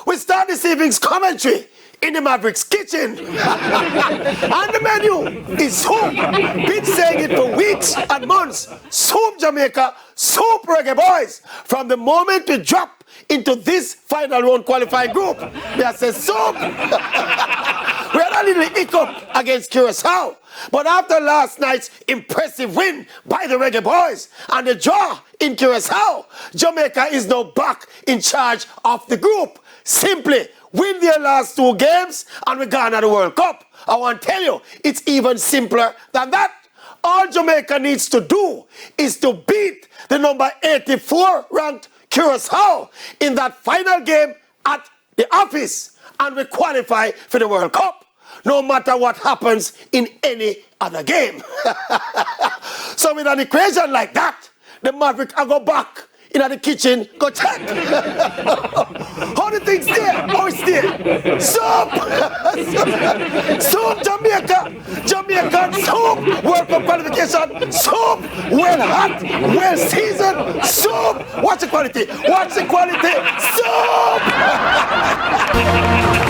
We start this evening's commentary in the Mavericks kitchen. And the menu is soup. Been saying it for weeks and months. Soup Jamaica, soup Reggae Boyz. From the moment we drop into this final round qualifying group, we have said soup. We had a little hiccup against Curaçao. But after last night's impressive win by the Reggae Boyz and the draw in Curaçao, Jamaica is now back in charge of the group. Simply win their last 2 games and we're gone at the World Cup. I want to tell you, it's even simpler than that. All Jamaica needs to do is to beat the number 84 ranked Curaçao in that final game at the office and we qualify for the World Cup, no matter what happens in any other game. So with an equation like that, the Maverick I go back in the kitchen, go check. How the things there? How it's there? Soup! Soup Jamaica! Jamaican soup! World Cup qualification! Soup! Well hot! Well seasoned! Soup! Watch the quality! Watch the quality! Soup!